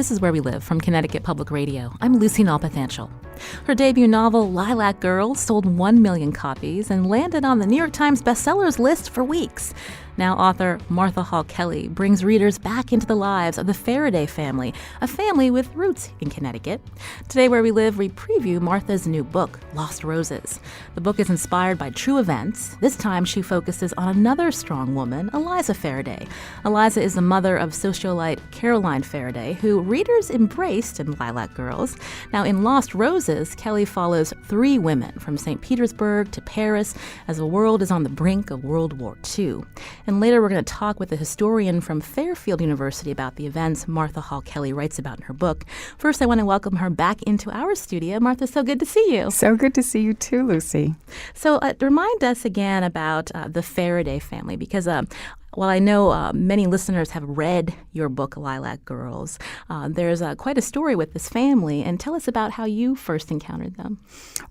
This is Where We Live from Connecticut Public Radio. I'm Lucy Nalpathanchel. Her debut novel, Lilac Girls, sold 1 million copies and landed on the New York Times bestsellers list for weeks. Now author Martha Hall Kelly brings readers back into the lives of the Ferriday family, a family with roots in Connecticut. Today, Where We Live, we preview Martha's new book, Lost Roses. The book is inspired by true events. This time, she focuses on another strong woman, Eliza Ferriday. Eliza is the mother of socialite Caroline Ferriday, who readers embraced in Lilac Girls. Now, in Lost Roses, Kelly follows 3 women from St. Petersburg to Paris as the world is on the brink of World War II. And later, we're going to talk with a historian from Fairfield University about the events Martha Hall Kelly writes about in her book. First, I want to welcome her back into our studio. Martha, so good to see you. So good to see you too, Lucy. So remind us again about the Ferriday family, because while I know many listeners have read your book, Lilac Girls, there's quite a story with this family. And tell us about how you first encountered them.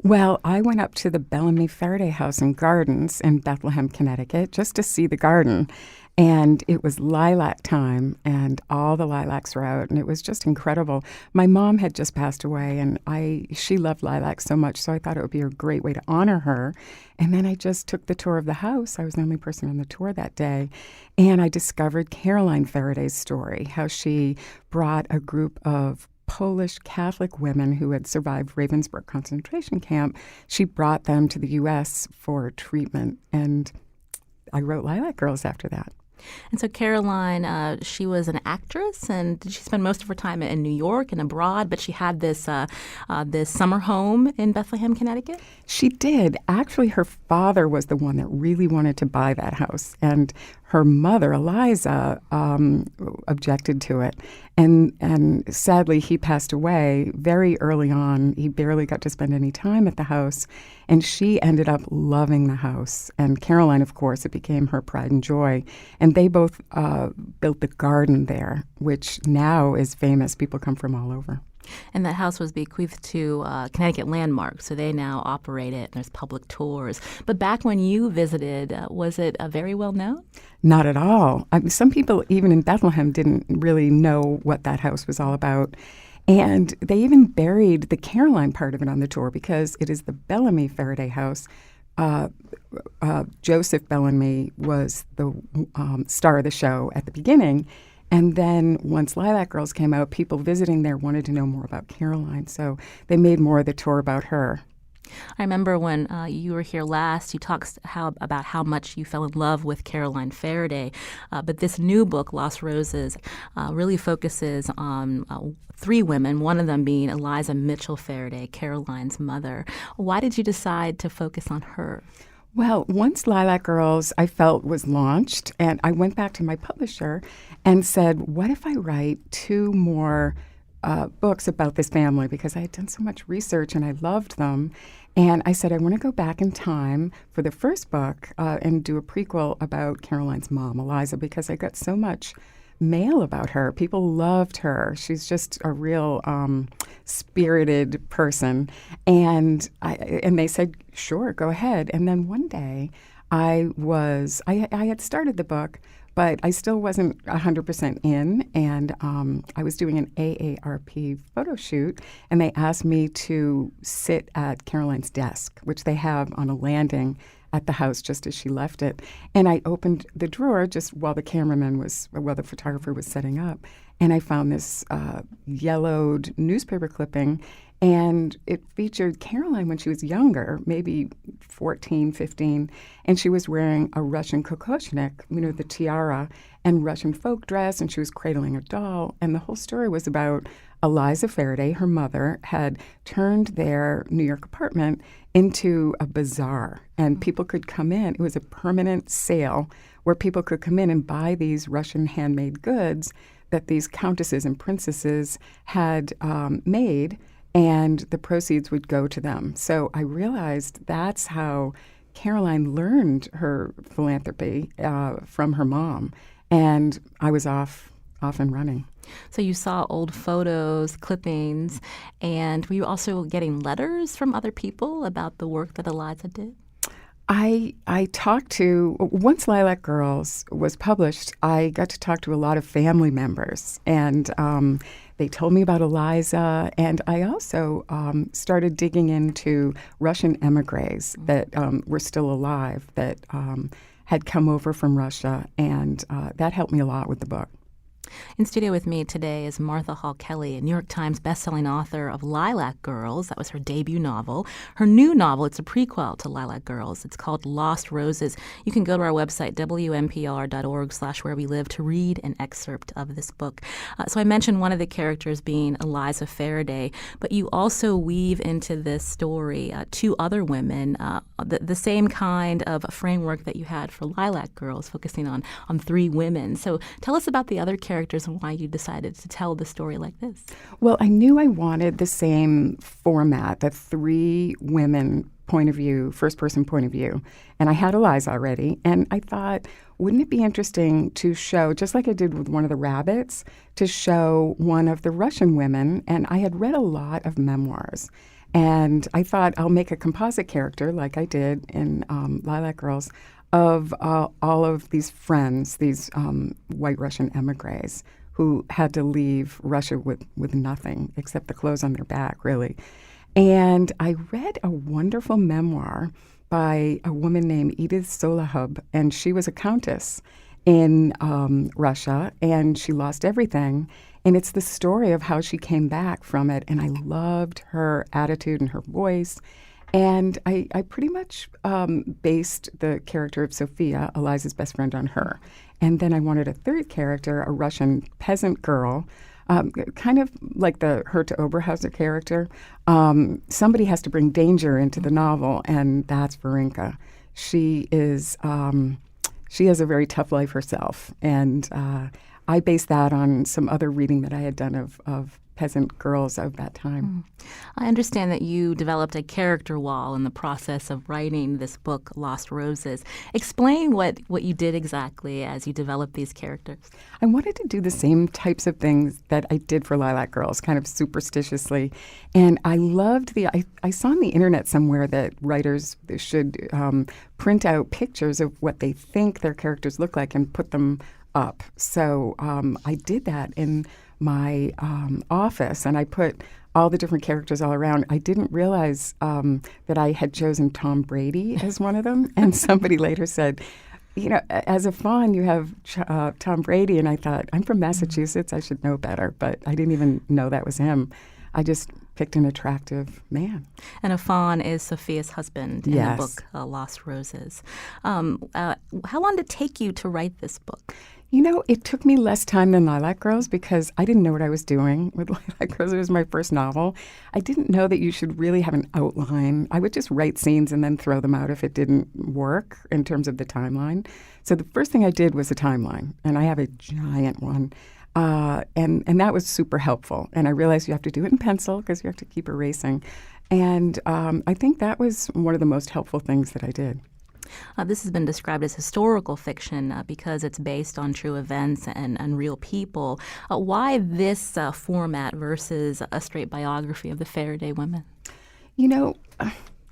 Well, I went up to the Bellamy Ferriday House and Gardens in Bethlehem, Connecticut, just to see the garden. And it was lilac time, and all the lilacs were out, and it was just incredible. My mom had just passed away, and she loved lilacs so much, so I thought it would be a great way to honor her. And then I just took the tour of the house. I was the only person on the tour that day, and I discovered Caroline Ferriday's story, how she brought a group of Polish Catholic women who had survived Ravensbrück concentration camp. She brought them to the U.S. for treatment, and I wrote Lilac Girls after that. And so Caroline, she was an actress, and did she spend most of her time in New York and abroad? But she had this summer home in Bethlehem, Connecticut? She did. Actually, her father was the one that really wanted to buy that house, and her mother, Eliza, objected to it. And sadly, he passed away very early on. He barely got to spend any time at the house, and she ended up loving the house. And Caroline, of course, it became her pride and joy. And they both built the garden there, which now is famous. People come from all over. And that house was bequeathed to Connecticut Landmark, so they now operate it, and there's public tours. But back when you visited, was it very well known? Not at all. Some people, even in Bethlehem, didn't really know what that house was all about. And they even buried the Caroline part of it on the tour because it is the Bellamy Ferriday house. Joseph Bellamy was the star of the show at the beginning. And then once Lilac Girls came out, people visiting there wanted to know more about Caroline. So they made more of the tour about her. I remember when you were here last, you talked about how much you fell in love with Caroline Ferriday. But this new book, Lost Roses, really focuses on 3 women, one of them being Eliza Mitchell Ferriday, Caroline's mother. Why did you decide to focus on her? Well, once Lilac Girls, I felt, was launched, and I went back to my publisher and said, what if I write 2 more books about this family? Because I had done so much research and I loved them. And I said, I want to go back in time for the first book and do a prequel about Caroline's mom, Eliza, because I got so much mail about her. People loved her. She's just a real spirited person. And they said, sure, go ahead. And then one day I had started the book, but I still wasn't 100% in. And I was doing an AARP photo shoot, and they asked me to sit at Caroline's desk, which they have on a landing at the house just as she left it. And I opened the drawer just while the photographer was setting up, and I found this yellowed newspaper clipping, and it featured Caroline when she was younger, maybe 14, 15, and she was wearing a Russian kokoshnik, the tiara, and Russian folk dress, and she was cradling a doll. And the whole story was about Eliza Ferriday, her mother, had turned their New York apartment into a bazaar, and people could come in. It was a permanent sale where people could come in and buy these Russian handmade goods that these countesses and princesses had made, and the proceeds would go to them. So I realized that's how Caroline learned her philanthropy from her mom, and I was off and running. So you saw old photos, clippings, and were you also getting letters from other people about the work that Eliza did? I talked to, once Lilac Girls was published, I got to talk to a lot of family members, and they told me about Eliza, and I also started digging into Russian emigres that were still alive, that had come over from Russia, and that helped me a lot with the book. In studio with me today is Martha Hall Kelly, a New York Times bestselling author of Lilac Girls. That was her debut novel. Her new novel, it's a prequel to Lilac Girls. It's called Lost Roses. You can go to our website, wnpr.org/wherewelive, to read an excerpt of this book. So I mentioned one of the characters being Eliza Ferriday, but you also weave into this story two other women, the same kind of framework that you had for Lilac Girls, focusing on three women. So tell us about the other characters and why you decided to tell the story like this. Well, I knew I wanted the same format, the three women point of view, first-person point of view. And I had Eliza already, and I thought, wouldn't it be interesting to show, just like I did with one of the rabbits, to show one of the Russian women? And I had read a lot of memoirs. And I thought I'll make a composite character, like I did in Lilac Girls, of all of these friends, these white Russian emigres who had to leave Russia with nothing except the clothes on their back, really. And I read a wonderful memoir by a woman named Edith Solahub, and she was a countess in Russia, and she lost everything. And it's the story of how she came back from it, and I loved her attitude and her voice. And I pretty much based the character of Sophia, Eliza's best friend, on her. And then I wanted a third character, a Russian peasant girl, kind of like the Herta Oberhauser character. Somebody has to bring danger into the novel, and that's Varenka. She has a very tough life herself. And I based that on some other reading that I had done of peasant girls of that time. I understand that you developed a character wall in the process of writing this book, Lost Roses. Explain what you did exactly as you developed these characters. I wanted to do the same types of things that I did for Lilac Girls, kind of superstitiously. And I loved I saw on the internet somewhere that writers should print out pictures of what they think their characters look like and put them up. So I did that in my office, and I put all the different characters all around. I didn't realize that I had chosen Tom Brady as one of them, and somebody later said, you know, as a fawn, you have Tom Brady, and I thought, I'm from Massachusetts, I should know better, but I didn't even know that was him. I just picked an attractive man. And a fawn is Sophia's husband in Yes. the book, Lost Roses. How long did it take you to write this book? You know, it took me less time than Lilac Girls because I didn't know what I was doing with Lilac Girls. It was my first novel. I didn't know that you should really have an outline. I would just write scenes and then throw them out if it didn't work in terms of the timeline. So the first thing I did was a timeline, and I have a giant one. And that was super helpful. And I realized you have to do it in pencil because you have to keep erasing. And I think that was one of the most helpful things that I did. This has been described as historical fiction because it's based on true events and real people. Why this format versus a straight biography of the Ferriday women? You know,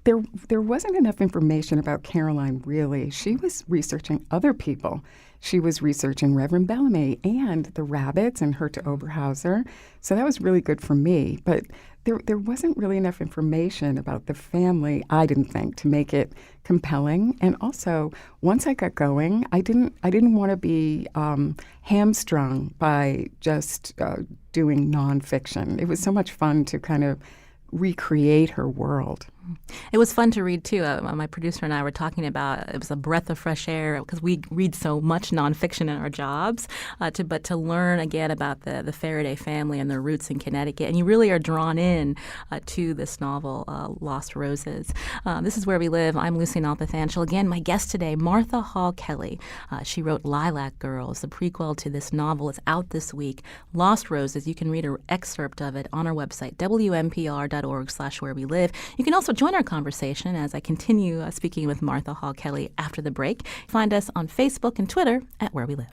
there wasn't enough information about Caroline, really. She was researching other people. She was researching Reverend Bellamy and the rabbits and Herta Oberhauser. So that was really good for me. But there wasn't really enough information about the family, I didn't think, to make it compelling. And also, once I got going, I didn't want to be hamstrung by just doing nonfiction. It was so much fun to kind of recreate her world. It was fun to read, too. My producer and I were talking about it was a breath of fresh air because we read so much nonfiction in our jobs, but to learn again about the Ferriday family and their roots in Connecticut. And you really are drawn in to this novel, Lost Roses. This is Where We Live. I'm Lucy Nalpathanchel. Again, my guest today, Martha Hall Kelly. She wrote Lilac Girls, the prequel to this novel. It's out this week. Lost Roses. You can read an excerpt of it on our website, wnpr.org/wherewelive. You can also join our conversation as I continue speaking with Martha Hall Kelly after the break. Find us on Facebook and Twitter at Where We Live.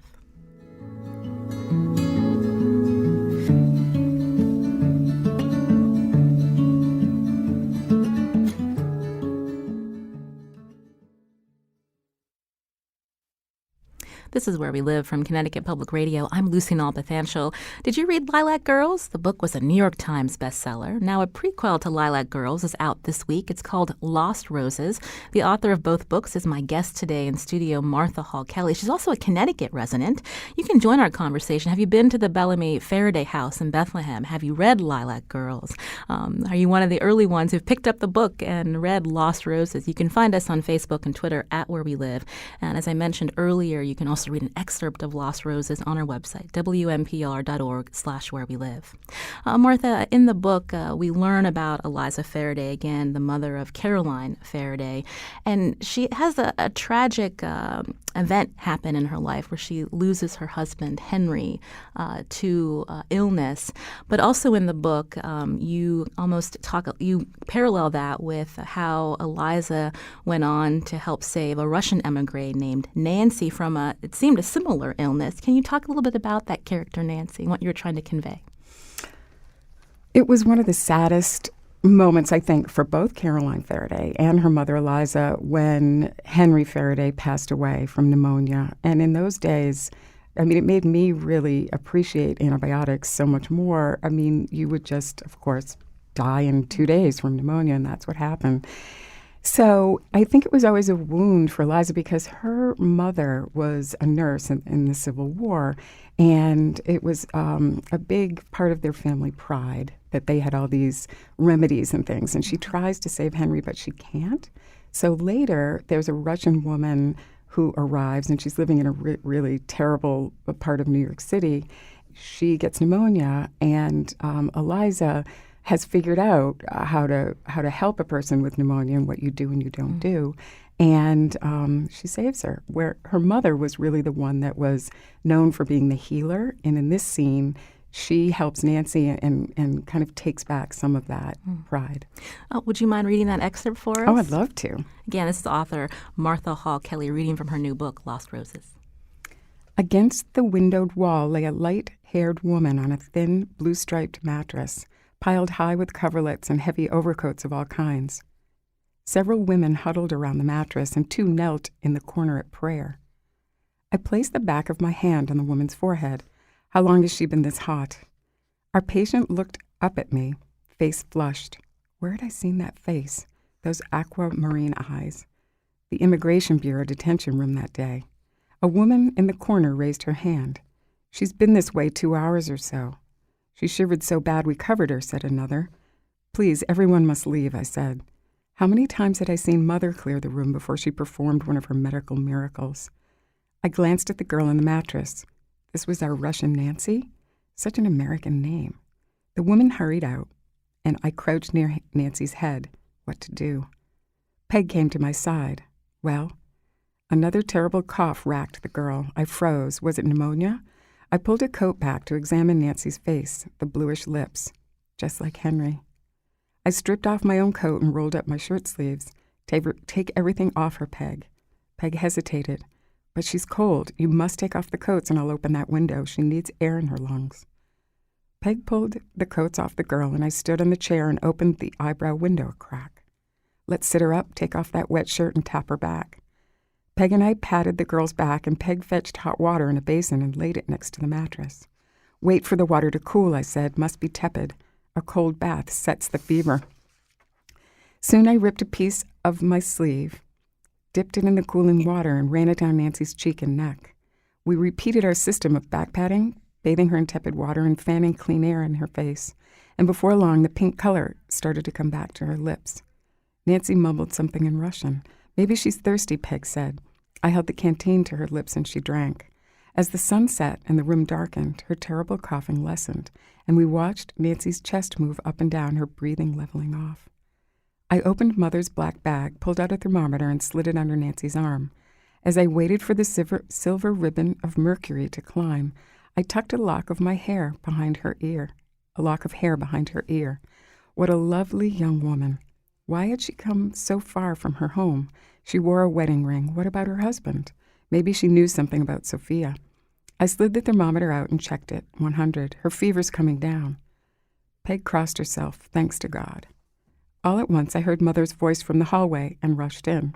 This is Where We Live from Connecticut Public Radio. I'm Lucy Nalpathanchel. Did you read Lilac Girls? The book was a New York Times bestseller. Now a prequel to Lilac Girls is out this week. It's called Lost Roses. The author of both books is my guest today in studio, Martha Hall Kelly. She's also a Connecticut resident. You can join our conversation. Have you been to the Bellamy Ferriday house in Bethlehem? Have you read Lilac Girls? Are you one of the early ones who've picked up the book and read Lost Roses? You can find us on Facebook and Twitter at Where We Live. And as I mentioned earlier, you can also read an excerpt of Lost Roses on our website, wnpr.org/wherewelive. Martha, in the book, we learn about Eliza Ferriday, again, the mother of Caroline Ferriday. And she has a tragic event happen in her life where she loses her husband, Henry, to illness. But also in the book, you parallel that with how Eliza went on to help save a Russian emigre named Nancy from it seemed a similar illness. Can you talk a little bit about that character, Nancy, and what you were trying to convey? It was one of the saddest moments, I think, for both Caroline Ferriday and her mother, Eliza, when Henry Ferriday passed away from pneumonia. And in those days, I mean, it made me really appreciate antibiotics so much more. I mean, you would just, of course, die in 2 days from pneumonia, and that's what happened. So I think it was always a wound for Eliza because her mother was a nurse in the Civil War, and it was a big part of their family pride that they had all these remedies and things. And she tries to save Henry, but she can't. So later, there's a Russian woman who arrives, and she's living in a really terrible part of New York City. She gets pneumonia, and Eliza has figured out how to help a person with pneumonia and what you do and you don't do. And she saves her, where her mother was really the one that was known for being the healer. And in this scene, she helps Nancy and kind of takes back some of that pride. Would you mind reading that excerpt for us? Oh, I'd love to. Again, this is author Martha Hall Kelly reading from her new book, Lost Roses. Against the windowed wall lay a light-haired woman on a thin, blue-striped mattress, piled high with coverlets and heavy overcoats of all kinds. Several women huddled around the mattress, and 2 knelt in the corner at prayer. I placed the back of my hand on the woman's forehead. How long has she been this hot? Our patient looked up at me, face flushed. Where had I seen that face? Those aquamarine eyes. The Immigration Bureau detention room that day. A woman in the corner raised her hand. She's been this way 2 hours or so. She shivered so bad we covered her, said another. Please, everyone must leave, I said. How many times had I seen Mother clear the room before she performed one of her medical miracles? I glanced at the girl on the mattress. This was our Russian Nancy? Such an American name. The woman hurried out, and I crouched near Nancy's head. What to do? Peg came to my side. Well, another terrible cough racked the girl. I froze. Was it pneumonia? I pulled a coat back to examine Nancy's face, the bluish lips, just like Henry. I stripped off my own coat and rolled up my shirt sleeves. Take everything off her, Peg. Peg hesitated. But she's cold. You must take off the coats and I'll open that window. She needs air in her lungs. Peg pulled the coats off the girl, and I stood on the chair and opened the eyebrow window a crack. Let's sit her up, take off that wet shirt, and tap her back. Peg and I patted the girl's back, and Peg fetched hot water in a basin and laid it next to the mattress. Wait for the water to cool, I said. Must be tepid. A cold bath sets the fever. Soon I ripped a piece of my sleeve, dipped it in the cooling water, and ran it down Nancy's cheek and neck. We repeated our system of back patting, bathing her in tepid water, and fanning clean air in her face. And before long, the pink color started to come back to her lips. Nancy mumbled something in Russian. Maybe she's thirsty, Peg said. I held the canteen to her lips, and she drank. As the sun set and the room darkened, her terrible coughing lessened, and we watched Nancy's chest move up and down, her breathing leveling off. I opened Mother's black bag, pulled out a thermometer, and slid it under Nancy's arm. As I waited for the silver ribbon of mercury to climb, I tucked a lock of hair behind her ear. What a lovely young woman. Why had she come so far from her home? She wore a wedding ring. What about her husband? Maybe she knew something about Sophia. I slid the thermometer out and checked it. 100. Her fever's coming down. Peg crossed herself, thanks to God. All at once I heard Mother's voice from the hallway and rushed in.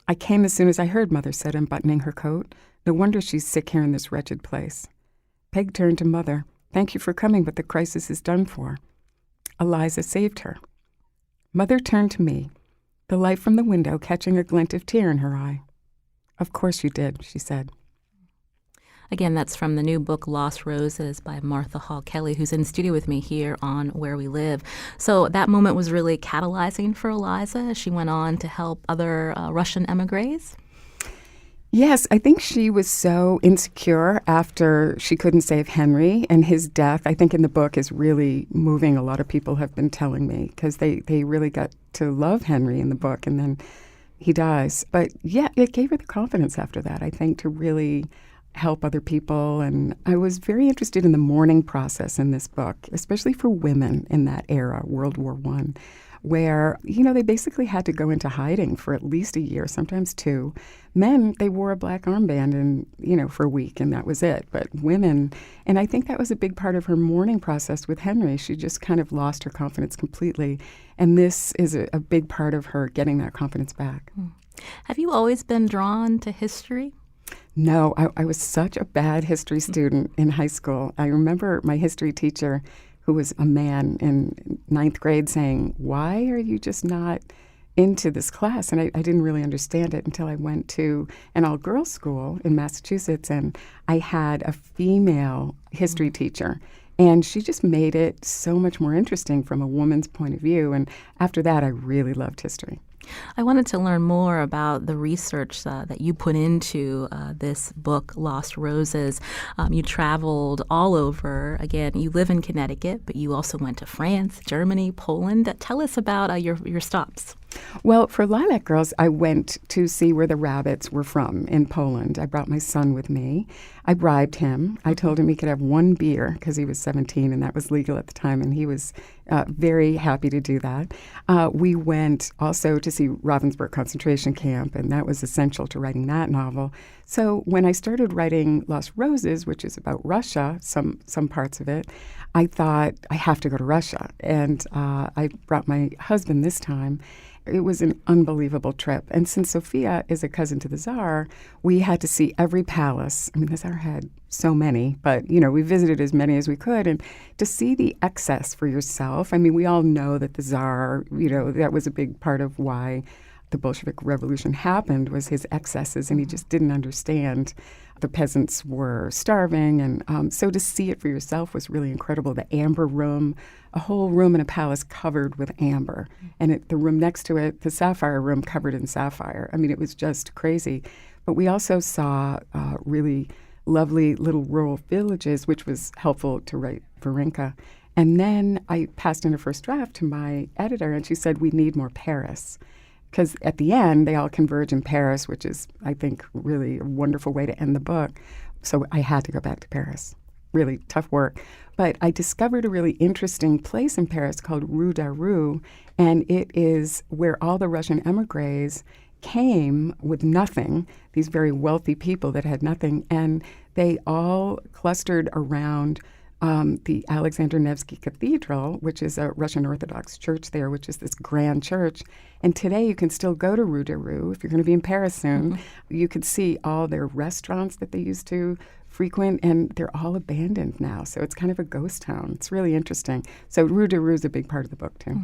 I came as soon as I heard, Mother said, unbuttoning her coat. No wonder she's sick here in this wretched place. Peg turned to Mother. Thank you for coming, but the crisis is done for. Eliza saved her. Mother turned to me, the light from the window catching a glint of tear in her eye. Of course you did, she said. Again, that's from the new book, Lost Roses, by Martha Hall Kelly, who's in studio with me here on Where We Live. So that moment was really catalyzing for Eliza as she went on to help other Russian emigres? Yes, I think she was so insecure after she couldn't save Henry, and his death, I think in the book, is really moving. A lot of people have been telling me, because they really got to love Henry in the book, and then he dies. But yeah, it gave her the confidence after that, I think, to really help other people. And I was very interested in the mourning process in this book, especially for women in that era, World War I, where, they basically had to go into hiding for at least a year, sometimes 2. Men, they wore a black armband and, for a week, and that was it. But women, and I think that was a big part of her mourning process with Henry. She just kind of lost her confidence completely. And this is a big part of her getting that confidence back. Have you always been drawn to history? No, I was such a bad history student in high school. I remember my history teacher, who was a man in 9th grade, saying, "Why are you just not into this class?" And I didn't really understand it until I went to an all-girls school in Massachusetts, and I had a female history teacher. And she just made it so much more interesting from a woman's point of view. And after that, I really loved history. I wanted to learn more about the research that you put into this book, Lost Roses. You traveled all over. Again, you live in Connecticut, but you also went to France, Germany, Poland. Tell us about your stops. Well, for Lilac Girls, I went to see where the rabbits were from in Poland. I brought my son with me. I bribed him. I told him he could have 1 beer because he was 17 and that was legal at the time, and he was very happy to do that. We went also to see Ravensbrück concentration camp, and that was essential to writing that novel. So when I started writing Lost Roses, which is about Russia, some parts of it, I thought I have to go to Russia. And I brought my husband this time. It was an unbelievable trip. And since Sophia is a cousin to the Tsar, we had to see every palace. I mean, the Tsar had so many, but, we visited as many as we could. And to see the excess for yourself, I mean, we all know that the Tsar, that was a big part of why the Bolshevik Revolution happened, was his excesses, and he just didn't understand. The peasants were starving, and so to see it for yourself was really incredible. The amber room, a whole room in a palace covered with amber, and the room next to it, the sapphire room covered in sapphire. I mean, it was just crazy. But we also saw really lovely little rural villages, which was helpful to write Varenka. And then I passed in a first draft to my editor, and she said, we need more Paris. Because at the end, they all converge in Paris, which is, I think, really a wonderful way to end the book. So I had to go back to Paris. Really tough work. But I discovered a really interesting place in Paris called Rue d'Arrou, and it is where all the Russian emigres came with nothing, these very wealthy people that had nothing, and they all clustered around the Alexander Nevsky Cathedral, which is a Russian Orthodox church there, which is this grand church. And today you can still go to Rue de Rue. If you're going to be in Paris soon, you could see all their restaurants that they used to frequent, and they're all abandoned now. So it's kind of a ghost town. It's really interesting. So Rue de Rue is a big part of the book, too.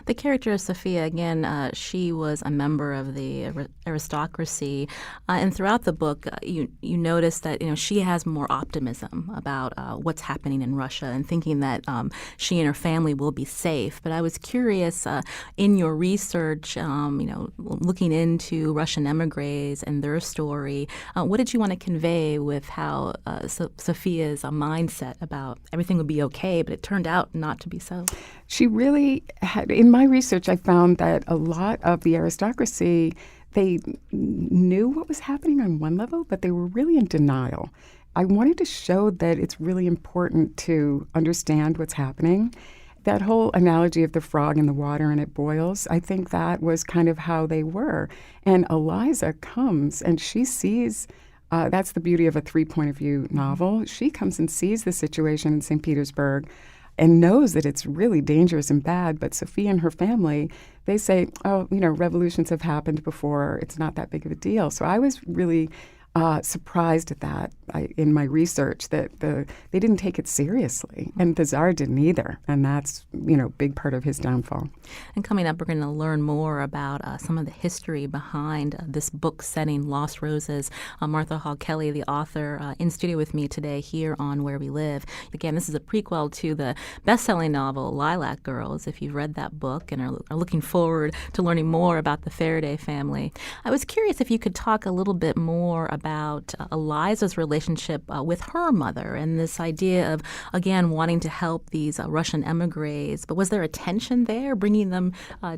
The character of Sophia, again, she was a member of the aristocracy, and throughout the book, you notice that she has more optimism about what's happening in Russia and thinking that she and her family will be safe. But I was curious, in your research, looking into Russian emigres and their story, what did you want to convey with how Sophia's mindset about everything would be okay, but it turned out not to be so? She really had, in my research, I found that a lot of the aristocracy, they knew what was happening on one level, but they were really in denial. I wanted to show that it's really important to understand what's happening. That whole analogy of the frog in the water and it boils, I think that was kind of how they were. And Eliza comes and she sees, that's the beauty of a 3-point-of-view novel. She comes and sees the situation in St. Petersburg and knows that it's really dangerous and bad. But Sophia and her family, they say, revolutions have happened before. It's not that big of a deal. So I was really surprised at that in my research that they didn't take it seriously, and the Tsar didn't either, and that's big part of his downfall. And coming up, we're going to learn more about some of the history behind this book setting, Lost Roses. Martha Hall Kelly, the author, in studio with me today here on Where We Live. Again, this is a prequel to the best-selling novel Lilac Girls. If you've read that book and are looking forward to learning more about the Ferriday family, I was curious if you could talk a little bit more about Eliza's relationship with her mother and this idea of, again, wanting to help these Russian emigres. But was there a tension there, bringing them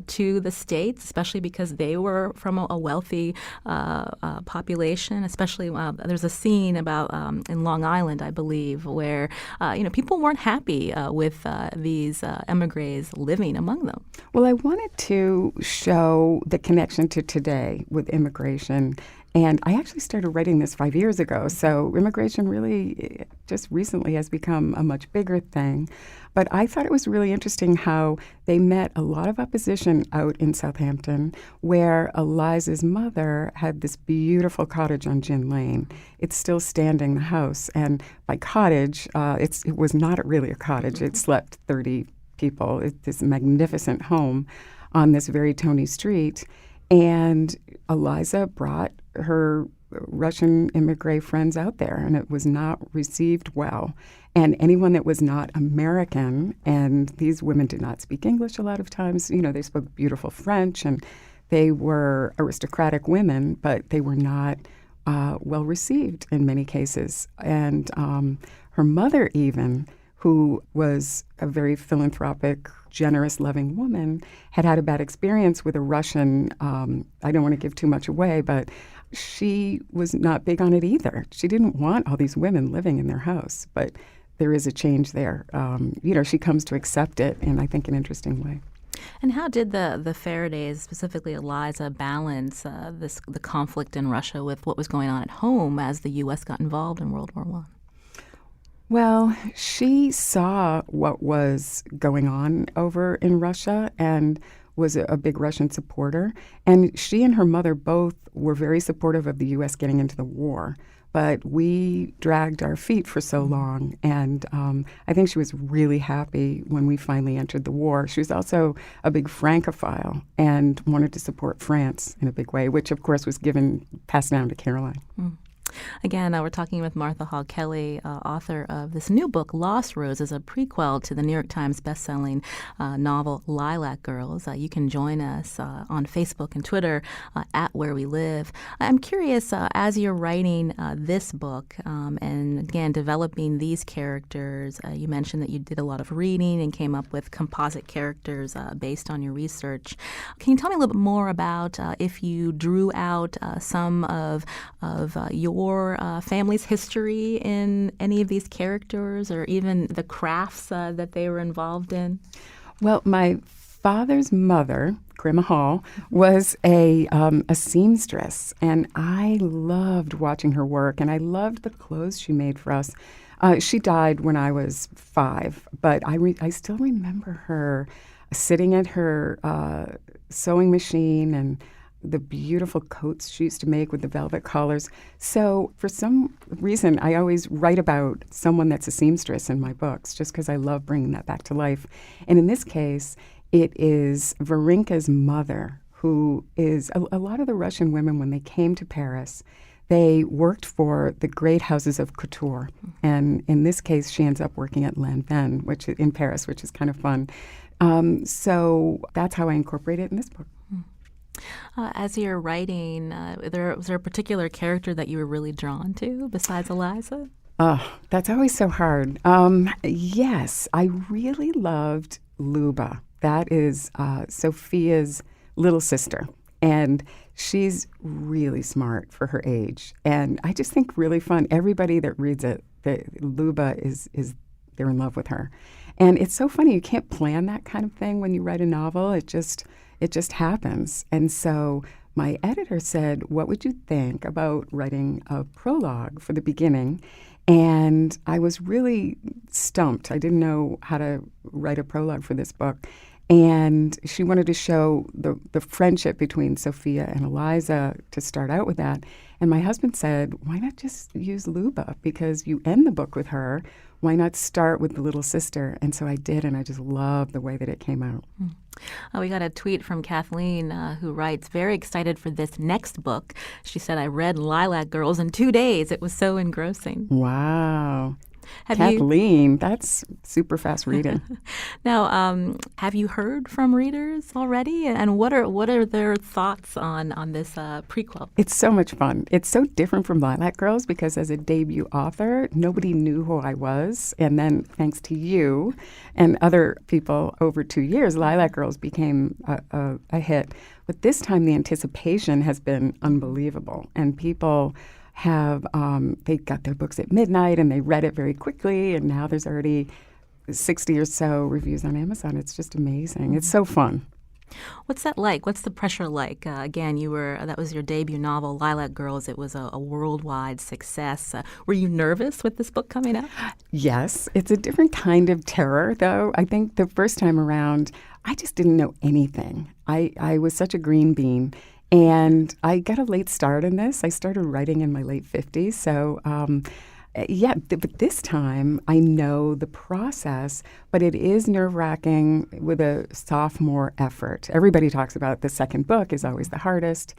to the States, especially because they were from a wealthy population? Especially, there's a scene about in Long Island, I believe, where people weren't happy with these emigres living among them. Well, I wanted to show the connection to today with immigration. And I actually started writing this 5 years ago, so immigration really just recently has become a much bigger thing. But I thought it was really interesting how they met a lot of opposition out in Southampton, where Eliza's mother had this beautiful cottage on Gin Lane. It's still standing, the house. And by cottage, it was not really a cottage. It slept 30 people. It's this magnificent home on this very Tony street. And Eliza brought her Russian immigrant friends out there, and it was not received well. And anyone that was not American, and these women did not speak English a lot of times, they spoke beautiful French, and they were aristocratic women, but they were not well received in many cases. And her mother even, who was a very philanthropic, generous, loving woman, had a bad experience with a Russian, I don't want to give too much away, but she was not big on it either. She didn't want all these women living in their house, but there is a change there. She comes to accept it in, I think, an interesting way. And how did the Ferridays, specifically Eliza, balance the conflict in Russia with what was going on at home as the U.S. got involved in World War I? Well, she saw what was going on over in Russia and was a big Russian supporter. And she and her mother both were very supportive of the U.S. getting into the war. But we dragged our feet for so long. And I think she was really happy when we finally entered the war. She was also a big Francophile and wanted to support France in a big way, which, of course, was passed down to Caroline. Mm. Again, we're talking with Martha Hall Kelly, author of this new book, Lost Roses, a prequel to the New York Times bestselling novel Lilac Girls. You can join us on Facebook and Twitter at Where We Live. I'm curious, as you're writing this book and, again, developing these characters, you mentioned that you did a lot of reading and came up with composite characters based on your research. Can you tell me a little bit more about if you drew out some of your family's history in any of these characters, or even the crafts that they were involved in? Well, my father's mother, Grandma Hall, was a seamstress, and I loved watching her work, and I loved the clothes she made for us. She died when I was 5, but I still remember her sitting at her sewing machine and the beautiful coats she used to make with the velvet collars. So for some reason, I always write about someone that's a seamstress in my books, just because I love bringing that back to life. And in this case, it is Varenka's mother, who is a lot of the Russian women, when they came to Paris, they worked for the great houses of couture. And in this case, she ends up working at Lanvin, which in Paris, which is kind of fun. So that's how I incorporate it in this book. As you're writing, was there a particular character that you were really drawn to besides Eliza? Oh, that's always so hard. Yes, I really loved Luba. That is Sophia's little sister. And she's really smart for her age. And I just think really fun. Everybody that reads it, Luba they're in love with her. And it's so funny. You can't plan that kind of thing when you write a novel. It just happens. And so my editor said, what would you think about writing a prologue for the beginning? And I was really stumped. I didn't know how to write a prologue for this book. And she wanted to show the friendship between Sophia and Eliza to start out with that. And my husband said, why not just use Luba? Because you end the book with her. Why not start with the little sister? And so I did, and I just love the way that it came out. We got a tweet from Kathleen who writes, very excited for this next book. She said, I read Lilac Girls in 2 days. It was so engrossing. Wow. Kathleen, that's super fast reading. Now, have you heard from readers already? And what are their thoughts on this prequel? It's so much fun. It's so different from Lilac Girls because as a debut author, nobody knew who I was. And then thanks to you and other people over 2 years, Lilac Girls became a hit. But this time the anticipation has been unbelievable. And people have they got their books at midnight and they read it very quickly, and now there's already 60 or so reviews on Amazon. It's just amazing. It's so fun. What's that like? What's the pressure like? Again, that was your debut novel, Lilac Girls. It was a worldwide success. Were you nervous with this book coming out? Yes. It's a different kind of terror, though. I think the first time around, I just didn't know anything. I was such a green bean. And I got a late start in this. I started writing in my late 50s. So, but this time I know the process, but it is nerve-wracking with a sophomore effort. Everybody talks about the second book is always the hardest.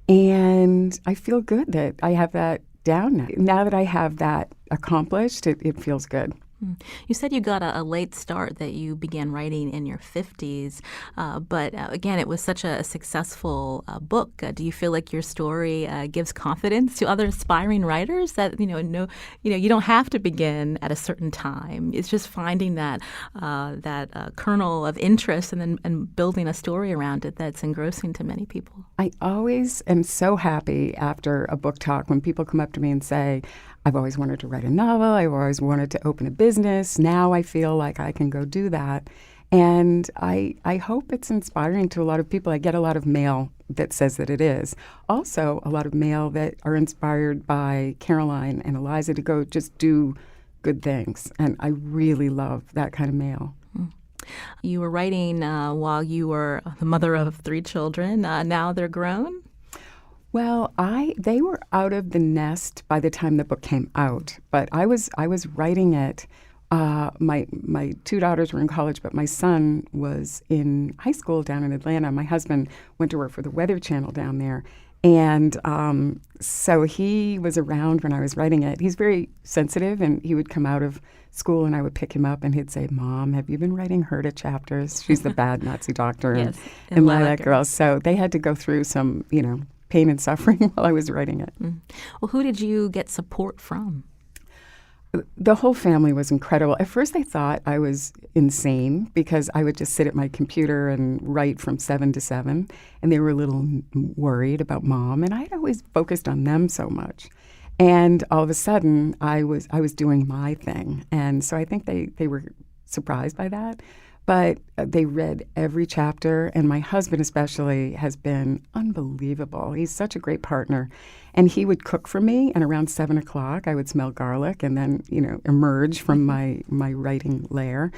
And I feel good that I have that down now. Now that I have that accomplished, it feels good. You said you got a late start, that you began writing in your 50s, but again, it was such a successful book. Do you feel like your story gives confidence to other aspiring writers that you don't have to begin at a certain time? It's just finding that kernel of interest and building a story around it that's engrossing to many people. I always am so happy after a book talk when people come up to me and say, I've always wanted to write a novel. I've always wanted to open a business. Now I feel like I can go do that. And I hope it's inspiring to a lot of people. I get a lot of mail that says that it is. Also, a lot of mail that are inspired by Caroline and Eliza to go just do good things. And I really love that kind of mail. You were writing while you were the mother of 3 children. Now they're grown? Well, they were out of the nest by the time the book came out, but I was writing it. My 2 daughters were in college, but my son was in high school down in Atlanta. My husband went to work for the Weather Channel down there, and so he was around when I was writing it. He's very sensitive, and he would come out of school, and I would pick him up, and he'd say, "Mom, have you been writing Herta chapters?" She's the bad Nazi doctor yes, in Lilac Girls. So they had to go through some, pain and suffering while I was writing it. Well, who did you get support from? The whole family was incredible. At first I thought I was insane because I would just sit at my computer and write from 7 to 7, and they were a little worried about Mom, and I had always focused on them so much. And all of a sudden I was doing my thing, and so I think they were surprised by that. But they read every chapter, and my husband especially has been unbelievable. He's such a great partner. And he would cook for me, and around 7 o'clock I would smell garlic and then, emerge from my writing lair.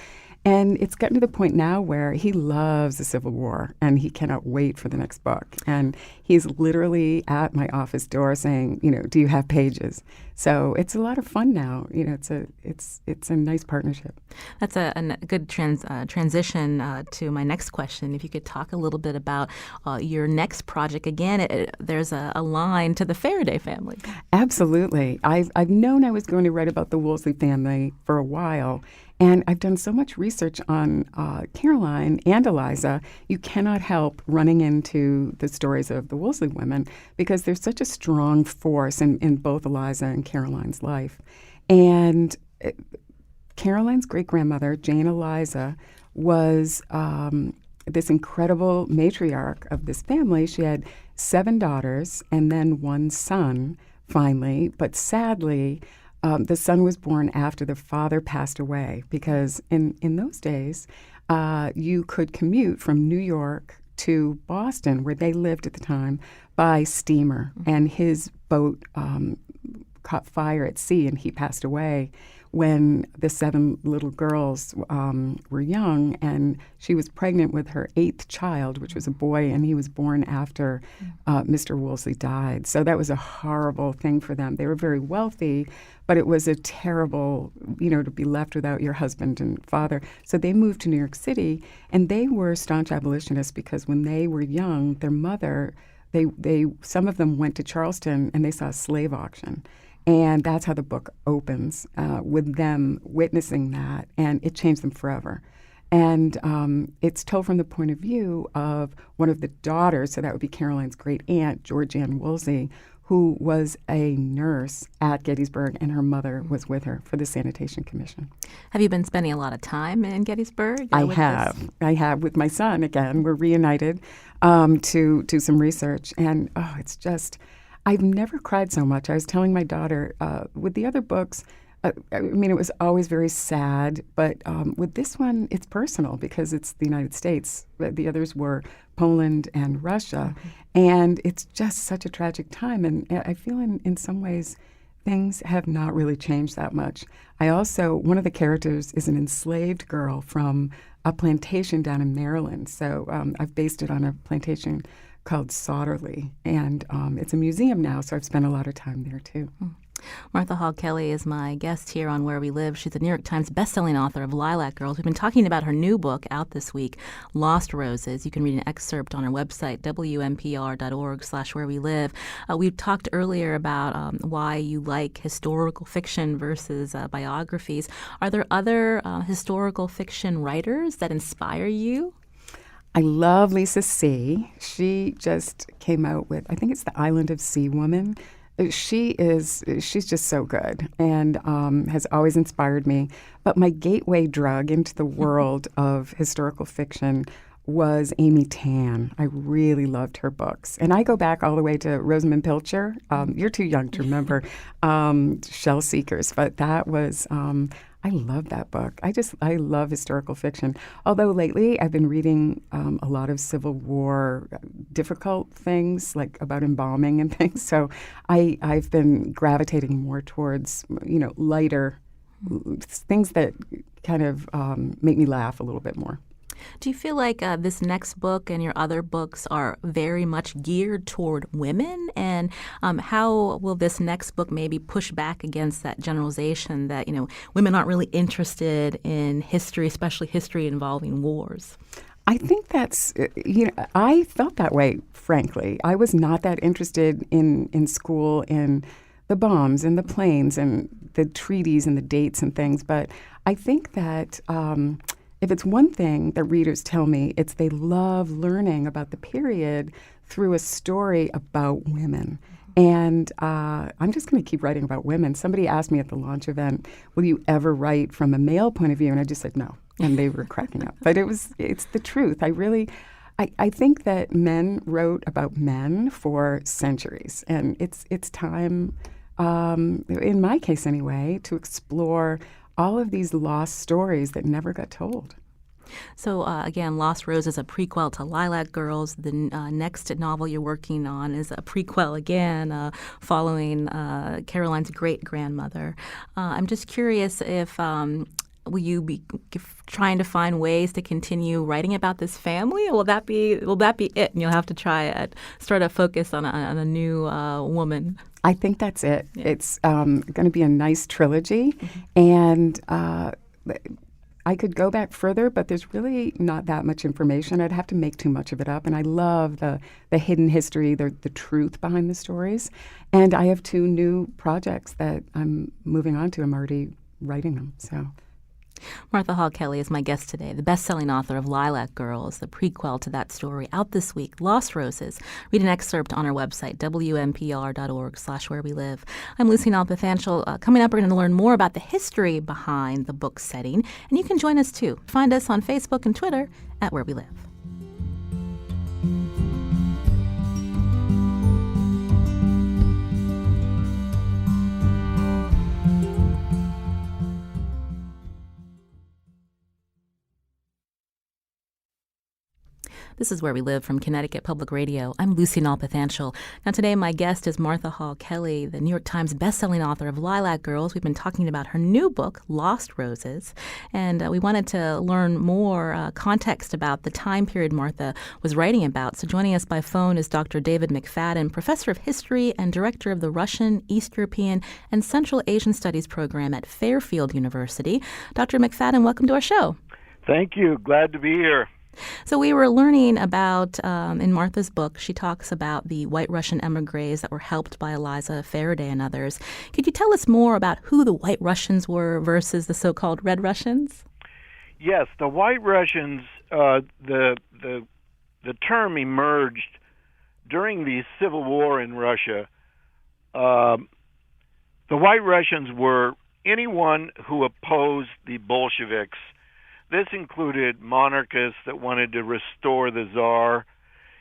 And it's gotten to the point now where he loves the Civil War, and he cannot wait for the next book. And he's literally at my office door saying, do you have pages? So it's a lot of fun now. It's a nice partnership. That's a good transition to my next question. If you could talk a little bit about your next project. Again, there's a line to the Ferriday family. Absolutely. I've known I was going to write about the Woolsey family for a while. And I've done so much research on Caroline and Eliza. You cannot help running into the stories of the Woolsey women because there's such a strong force in both Eliza and Caroline's life. And Caroline's great-grandmother, Jane Eliza, was this incredible matriarch of this family. She had 7 daughters and then 1 son, finally. But sadly, the son was born after the father passed away because in those days, you could commute from New York to Boston, where they lived at the time, by steamer. And his boat caught fire at sea, and he passed away when the 7 little girls were young, and she was pregnant with her 8th child, which was a boy, and he was born after Mr. Woolsey died. So that was a horrible thing for them. They were very wealthy, but it was a terrible, to be left without your husband and father. So they moved to New York City, and they were staunch abolitionists because when they were young, their mother, some of them went to Charleston and they saw a slave auction. And that's how the book opens, with them witnessing that, and it changed them forever. And it's told from the point of view of one of the daughters, so that would be Caroline's great aunt, George Ann Woolsey, who was a nurse at Gettysburg, and her mother was with her for the Sanitation Commission. Have you been spending a lot of time in Gettysburg? I have with my son again. We're reunited to do some research, and it's just, I've never cried so much. I was telling my daughter, with the other books, it was always very sad, but with this one, it's personal because it's the United States. The others were Poland and Russia, and it's just such a tragic time. And I feel in some ways things have not really changed that much. One of the characters is an enslaved girl from a plantation down in Maryland. So I've based it on a plantation called Sauterley, and it's a museum now, so I've spent a lot of time there too. Martha Hall Kelly is my guest here on Where We Live. She's a New York Times bestselling author of Lilac Girls. We've been talking about her new book out this week, Lost Roses. You can read an excerpt on her website, wnpr.org/wherewelive. We talked earlier about why you like historical fiction versus biographies. Are there other historical fiction writers that inspire you? I love Lisa C. She just came out with, I think it's The Island of Sea Woman. She's just so good and has always inspired me. But my gateway drug into the world of historical fiction was Amy Tan. I really loved her books. And I go back all the way to Rosamund Pilcher. You're too young to remember Shell Seekers, but that was... I love that book. I love historical fiction. Although lately I've been reading a lot of Civil War difficult things, like about embalming and things. So I've been gravitating more towards, lighter things that kind of make me laugh a little bit more. Do you feel like this next book and your other books are very much geared toward women? And how will this next book maybe push back against that generalization that, women aren't really interested in history, especially history involving wars? I think that's, I felt that way, frankly. I was not that interested in school in the bombs and the planes and the treaties and the dates and things. But I think that... if it's one thing that readers tell me, it's they love learning about the period through a story about women. And I'm just going to keep writing about women. Somebody asked me at the launch event, will you ever write from a male point of view? And I just said no. And they were cracking up. But it's the truth. I think that men wrote about men for centuries. And it's time, in my case anyway, to explore all of these lost stories that never got told. So, again, Lost Rose is a prequel to Lilac Girls. The next novel you're working on is a prequel again, following Caroline's great-grandmother. I'm just curious if will you be trying to find ways to continue writing about this family, or will that be it? And you'll have to start a focus on a new woman. I think that's it. Yeah. It's going to be a nice trilogy, and I could go back further, but there's really not that much information. I'd have to make too much of it up, and I love the hidden history, the truth behind the stories. And I have 2 new projects that I'm moving on to. I'm already writing them, so... Martha Hall Kelly is my guest today, the best-selling author of Lilac Girls, the prequel to that story, out this week, Lost Roses. Read an excerpt on our website, wnpr.org/wherewelive. I'm Lucy Nalpathanchel. Coming up, we're going to learn more about the history behind the book's setting, and you can join us too. Find us on Facebook and Twitter at Where We Live. This is Where We Live from Connecticut Public Radio. I'm Lucy Nalpathanchel. Now today my guest is Martha Hall Kelly, the New York Times bestselling author of Lilac Girls. We've been talking about her new book, Lost Roses, and we wanted to learn more context about the time period Martha was writing about. So joining us by phone is Dr. David McFadden, professor of history and director of the Russian, East European, and Central Asian Studies program at Fairfield University. Dr. McFadden, welcome to our show. Thank you. Glad to be here. So we were learning about, in Martha's book, she talks about the white Russian emigres that were helped by Eliza Ferriday and others. Could you tell us more about who the white Russians were versus the so-called red Russians? Yes, the white Russians, the term emerged during the Civil War in Russia. The white Russians were anyone who opposed the Bolsheviks. This included monarchists that wanted to restore the Tsar.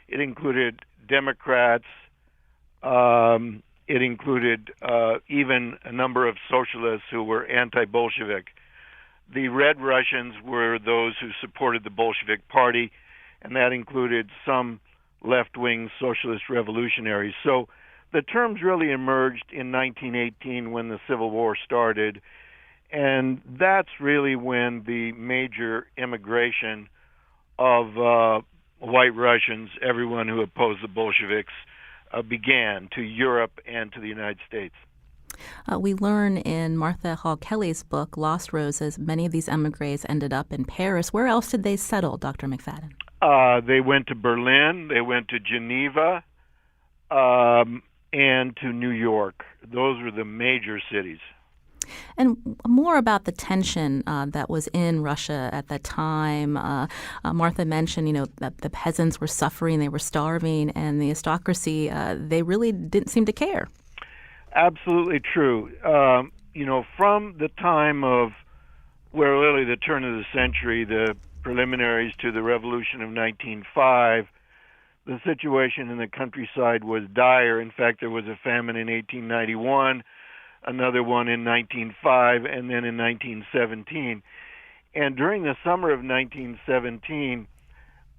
It included Democrats. It included even a number of socialists who were anti-Bolshevik. The Red Russians were those who supported the Bolshevik Party, and that included some left-wing socialist revolutionaries. So the terms really emerged in 1918 when the Civil War started. And that's really when the major immigration of white Russians, everyone who opposed the Bolsheviks, began to Europe and to the United States. We learn in Martha Hall Kelly's book, Lost Roses, many of these emigres ended up in Paris. Where else did they settle, Dr. McFadden? They went to Berlin, they went to Geneva, and to New York. Those were the major cities. And more about the tension that was in Russia at that time. Martha mentioned, that the peasants were suffering, they were starving, and the aristocracy, they really didn't seem to care. Absolutely true. From the time of, really the turn of the century, the preliminaries to the revolution of 1905, the situation in the countryside was dire. In fact, there was a famine in 1891, another one in 1905, and then in 1917. And during the summer of 1917,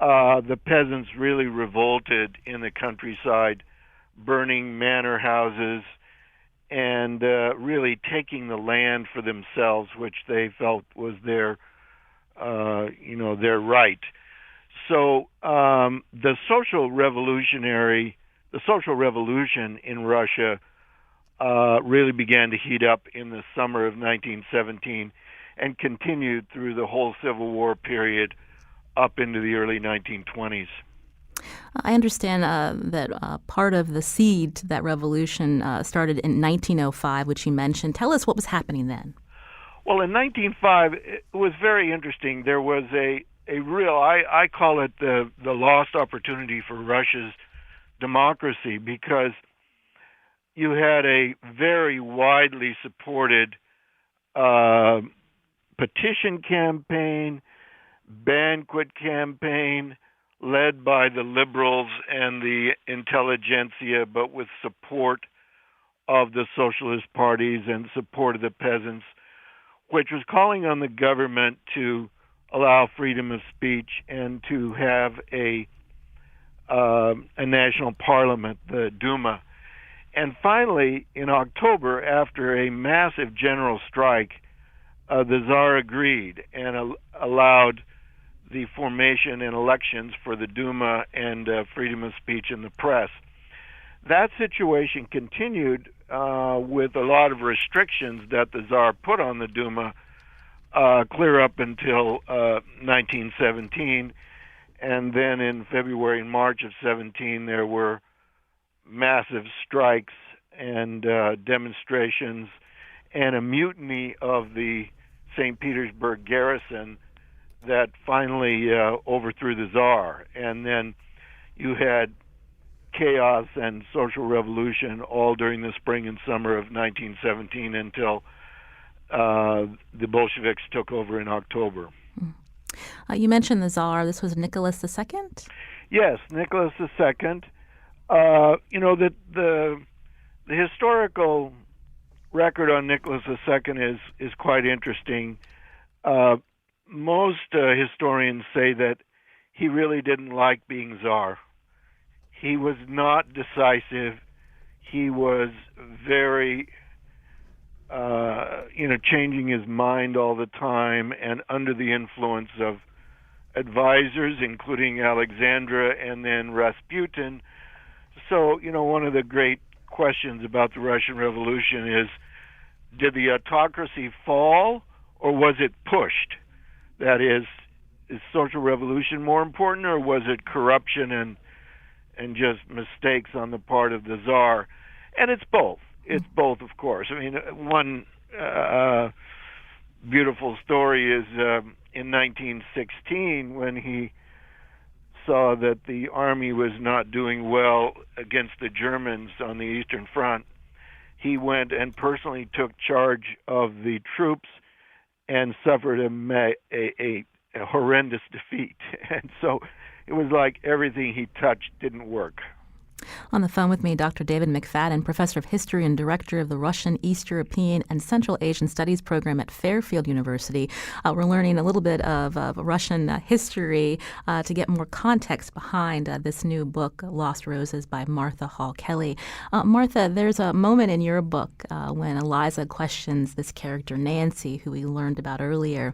the peasants really revolted in the countryside, burning manor houses and really taking the land for themselves, which they felt was their right. So the social revolution in Russia really began to heat up in the summer of 1917 and continued through the whole Civil War period up into the early 1920s. I understand that part of the seed to that revolution started in 1905, which you mentioned. Tell us what was happening then. Well, in 1905, it was very interesting. There was a real, I call it the lost opportunity for Russia's democracy, because you had a very widely supported petition campaign, banquet campaign, led by the liberals and the intelligentsia, but with support of the socialist parties and support of the peasants, which was calling on the government to allow freedom of speech and to have a national parliament, the Duma. And finally, in October, after a massive general strike, the Tsar agreed and allowed the formation and elections for the Duma and freedom of speech in the press. That situation continued with a lot of restrictions that the Tsar put on the Duma clear up until 1917. And then in February and March of 17, there were massive strikes and demonstrations and a mutiny of the St. Petersburg garrison that finally overthrew the Tsar. And then you had chaos and social revolution all during the spring and summer of 1917 until the Bolsheviks took over in October. You mentioned the Tsar. This was Nicholas II? Yes, Nicholas II. The historical record on Nicholas II is quite interesting. Most historians say that he really didn't like being czar. He was not decisive. He was very, changing his mind all the time and under the influence of advisors, including Alexandra and then Rasputin. So, one of the great questions about the Russian Revolution is, did the autocracy fall or was it pushed? That is social revolution more important, or was it corruption and just mistakes on the part of the Tsar? And it's both. It's both, of course. I mean, one beautiful story is in 1916 when he saw that the army was not doing well against the Germans on the Eastern Front. He went and personally took charge of the troops and suffered a horrendous defeat. And so it was like everything he touched didn't work. On the phone with me, Dr. David McFadden, professor of history and director of the Russian, East European, and Central Asian Studies program at Fairfield University. We're learning a little bit of Russian history to get more context behind this new book, Lost Roses by Martha Hall Kelly. Martha, there's a moment in your book when Eliza questions this character, Nancy, who we learned about earlier,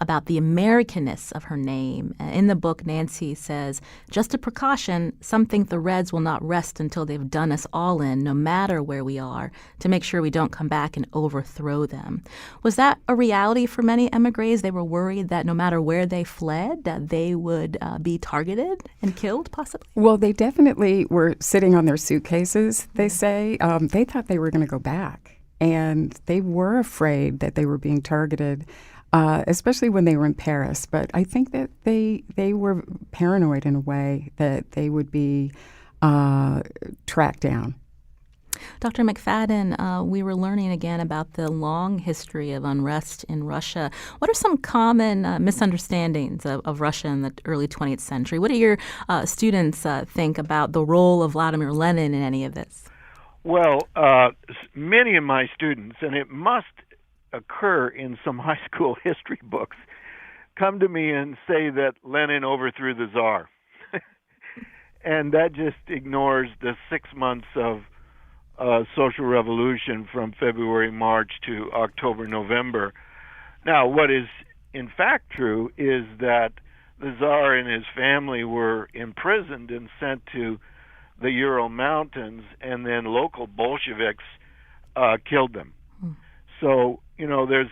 about the Americanness of her name. In the book, Nancy says, "Just a precaution, some think the Reds will not rest until they've done us all in, no matter where we are, to make sure we don't come back and overthrow them." Was that a reality for many emigres? They were worried that no matter where they fled, that they would be targeted and killed, possibly? Well, they definitely were sitting on their suitcases, they say. They thought they were going to go back, and they were afraid that they were being targeted, especially when they were in Paris. But I think that they were paranoid in a way that they would be tracked down. Dr. McFadden, we were learning again about the long history of unrest in Russia. What are some common misunderstandings of Russia in the early 20th century? What do your students think about the role of Vladimir Lenin in any of this? Well, many of my students, and it must occur in some high school history books, come to me and say that Lenin overthrew the Tsar. And that just ignores the 6 months of social revolution from February, March to October, November. Now, what is in fact true is that the Tsar and his family were imprisoned and sent to the Ural Mountains, and then local Bolsheviks killed them. So, there's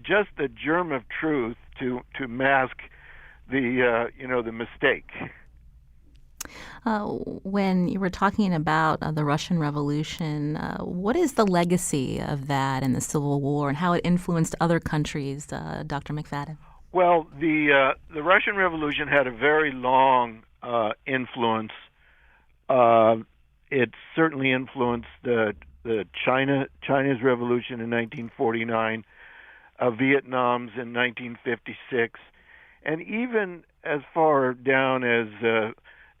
just a germ of truth to mask the mistake. When you were talking about the Russian Revolution, what is the legacy of that and the Civil War and how it influenced other countries, Dr. McFadden? Well, the Russian Revolution had a very long influence. It certainly influenced the China's revolution in 1949, Vietnam's in 1956, and even as far down as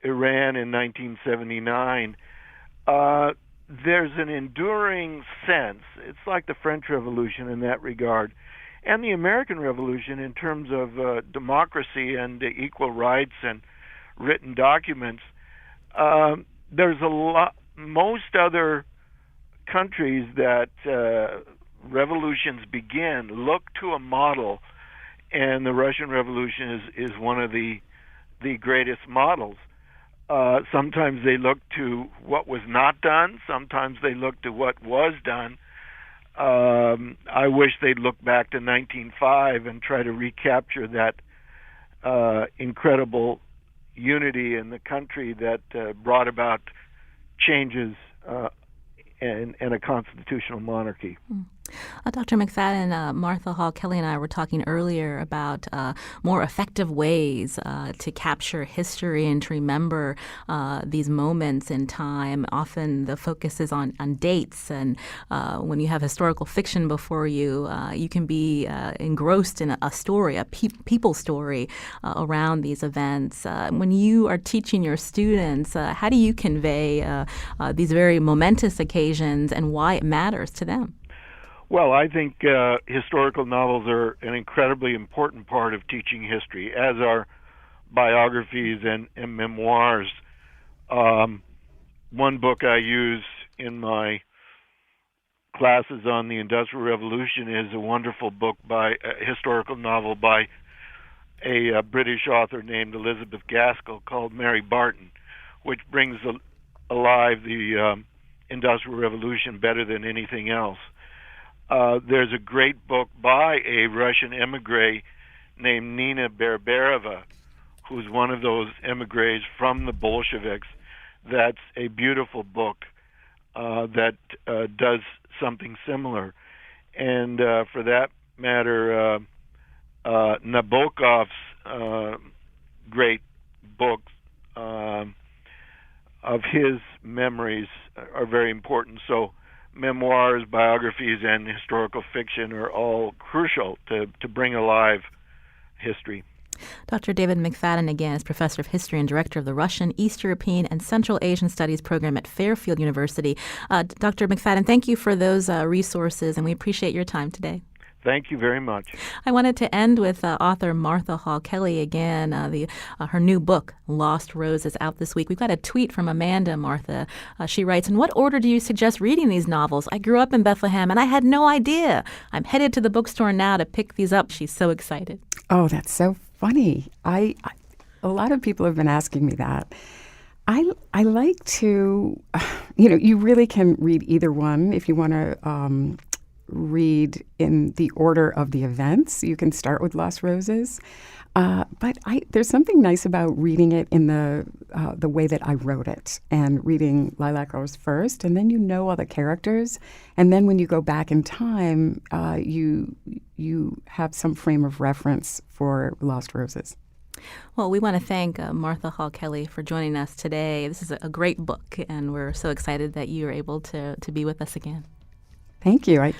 Iran in 1979, there's an enduring sense. It's like the French Revolution in that regard, and the American Revolution in terms of democracy and equal rights and written documents. There's a lot. Most other countries that revolutions begin look to a model, and the Russian Revolution is one of the greatest models. Sometimes they look to what was not done. Sometimes they look to what was done. I wish they'd look back to 1905 and try to recapture that incredible unity in the country that brought about changes and a constitutional monarchy. Dr. McFadden, Martha Hall Kelly and I were talking earlier about more effective ways to capture history and to remember these moments in time. Often the focus is on dates, and when you have historical fiction before you, you can be engrossed in a story, a people story around these events. When you are teaching your students, how do you convey these very momentous occasions and why it matters to them? Well, I think historical novels are an incredibly important part of teaching history, as are biographies and memoirs. One book I use in my classes on the Industrial Revolution is a wonderful book by a historical novel by a British author named Elizabeth Gaskell called Mary Barton, which brings alive the Industrial Revolution better than anything else. There's a great book by a Russian emigre named Nina Berberova, who's one of those emigres from the Bolsheviks. That's a beautiful book that does something similar. And for that matter, Nabokov's great books of his memories are very important. So memoirs, biographies, and historical fiction are all crucial to bring alive history. Dr. David McFadden, again, is professor of history and director of the Russian, East European, and Central Asian Studies program at Fairfield University. Dr. McFadden, thank you for those resources, and we appreciate your time today. Thank you very much. I wanted to end with author Martha Hall Kelly again. Her new book, Lost Roses, out this week. We've got a tweet from Amanda, Martha. She writes, "In what order do you suggest reading these novels? I grew up in Bethlehem, and I had no idea. I'm headed to the bookstore now to pick these up." She's so excited. Oh, that's so funny. A lot of people have been asking me that. I like to, you really can read either one if you want to read in the order of the events. You can start with Lost Roses. But there's something nice about reading it in the way that I wrote it, and reading Lilac Girls first, and then you know all the characters, and then when you go back in time, you have some frame of reference for Lost Roses. Well, we want to thank Martha Hall Kelly for joining us today. This is a great book, and we're so excited that you are able to be with us again. Thank you.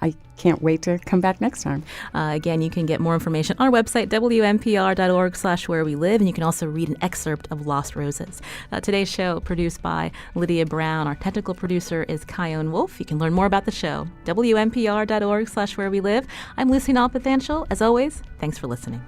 I can't wait to come back next time. Again, you can get more information on our website, WNPR.org/wherewelive, and you can also read an excerpt of Lost Roses. Today's show produced by Lydia Brown. Our technical producer is Kyone Wolf. You can learn more about the show, WNPR.org/wherewelive. I'm Lucy Nalpathanchel. As always, thanks for listening.